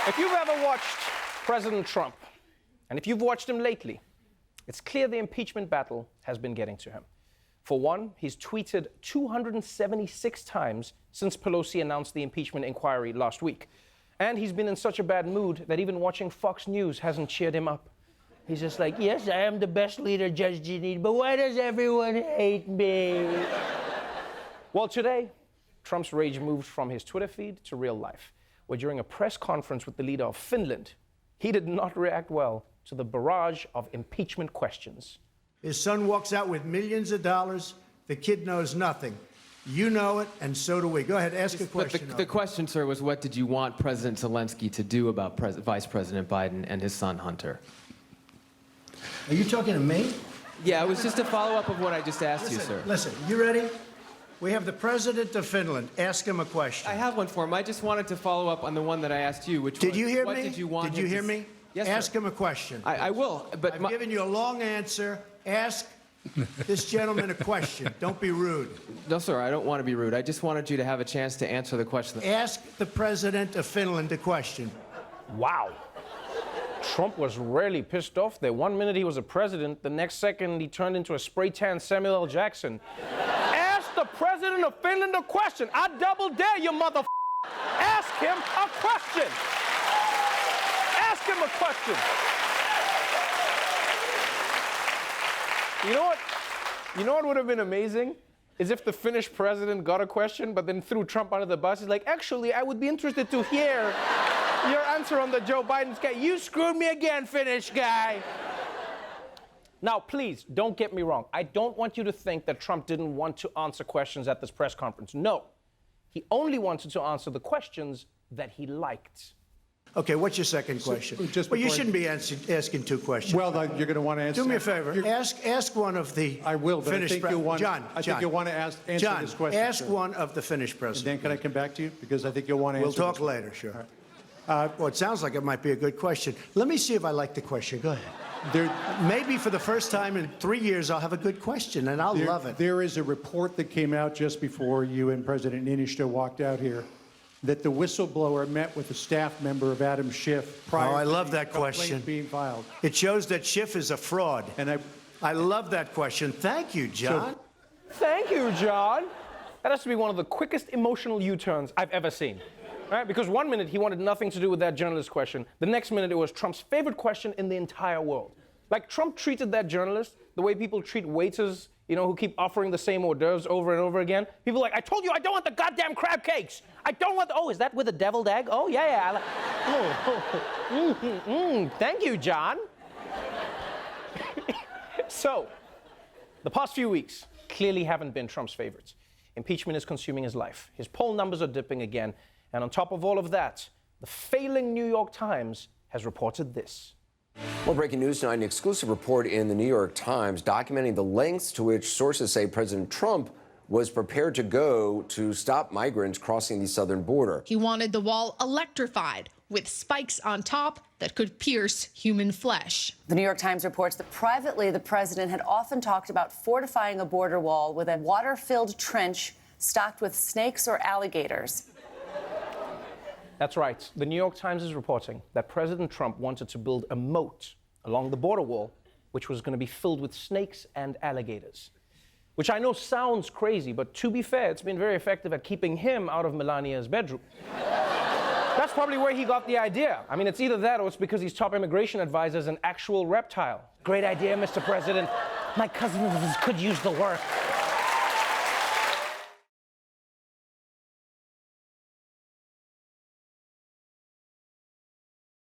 If you've ever watched President Trump, and if you've watched him lately, it's clear the impeachment battle has been getting to him. For one, he's tweeted 276 times since Pelosi announced the impeachment inquiry last week. And he's been in such a bad mood that even watching Fox News hasn't cheered him up. He's just like, yes, I am the best leader, Judge Ginny, but why does everyone hate me? Well, today, Trump's rage moved from his Twitter feed to real life, where during a press conference with the leader of Finland, he did not react well to the barrage of impeachment questions. His son walks out with millions of dollars. The kid knows nothing. You know it, and so do we. Go ahead, ask a question. But the question, sir, was what did you want President Zelensky to do about Vice President Biden and his son Hunter? Are you talking to me? Yeah, it was just a follow-up of what I just asked you, sir. Listen, you ready? We have the president of Finland. Ask him a question. I have one for him. I just wanted to follow up on the one that I asked you, which was, did you hear what me? did you want Did you hear me? Yes, ask sir. him a question. I will, but I've given you a long answer. Ask this gentleman a question. Don't be rude. No, sir, I don't want to be rude. I just wanted you to have a chance to answer the question. Ask the president of Finland a question. Wow. Trump was rarely pissed off there. 1 minute he was a president, the next second he turned into a spray-tan Samuel L. Jackson. Ask the president of Finland a question. I double dare you, mother. Ask him a question. Ask him a question. You know what would have been amazing? Is if the Finnish president got a question, but then threw Trump under the bus. He's like, actually, I would be interested to hear your answer on the Joe Biden's guy. You screwed me again, Finnish guy. Now, please, don't get me wrong. I don't want you to think that Trump didn't want to answer questions at this press conference. No. He only wanted to answer the questions that he liked. Okay, what's your second question? Well, you shouldn't be asking two questions. Well, you're going to want to answer. Do me a favor. Ask one of the I will, but Finnish I think you'll want. John, I think you'll want to answer this question. Ask sir. one of the Finnish And president. then can I come back to you because I think you'll want to answer. We'll talk later, sure. Well, it sounds like it might be a good question. Let me see if I like the question. Go ahead. Maybe for the first time in 3 years, I'll have a good question, and I'll love it. There is a report that came out just before you and President Niinistö walked out here that the whistleblower met with a staff member of Adam Schiff prior I to love the that question. complaint being filed. It shows that Schiff is a fraud. And I love that question. Thank you, John. Thank you, John. That has to be one of the quickest emotional U-turns I've ever seen. Right? Because 1 minute he wanted nothing to do with that journalist question. The next minute it was Trump's favorite question in the entire world. Like Trump treated that journalist the way people treat waiters, you know, who keep offering the same hors d'oeuvres over and over again. People are like, I told you I don't want the goddamn crab cakes. I don't want oh, is that with a deviled egg? Oh, yeah. Thank you, John. So, the past few weeks clearly haven't been Trump's favorites. Impeachment is consuming his life. His poll numbers are dipping again. And on top of all of that, the failing New York Times has reported this. Well, breaking news tonight, an exclusive report in the New York Times documenting the lengths to which sources say President Trump was prepared to go to stop migrants crossing the southern border. He wanted the wall electrified with spikes on top that could pierce human flesh. The New York Times reports that privately the president had often talked about fortifying a border wall with a water-filled trench stocked with snakes or alligators. That's right. The New York Times is reporting that President Trump wanted to build a moat along the border wall, which was going to be filled with snakes and alligators. Which I know sounds crazy, but to be fair, it's been very effective at keeping him out of Melania's bedroom. That's probably where he got the idea. I mean, it's either that or it's because his top immigration advisor is an actual reptile. Great idea, Mr. President. My cousins could use the work.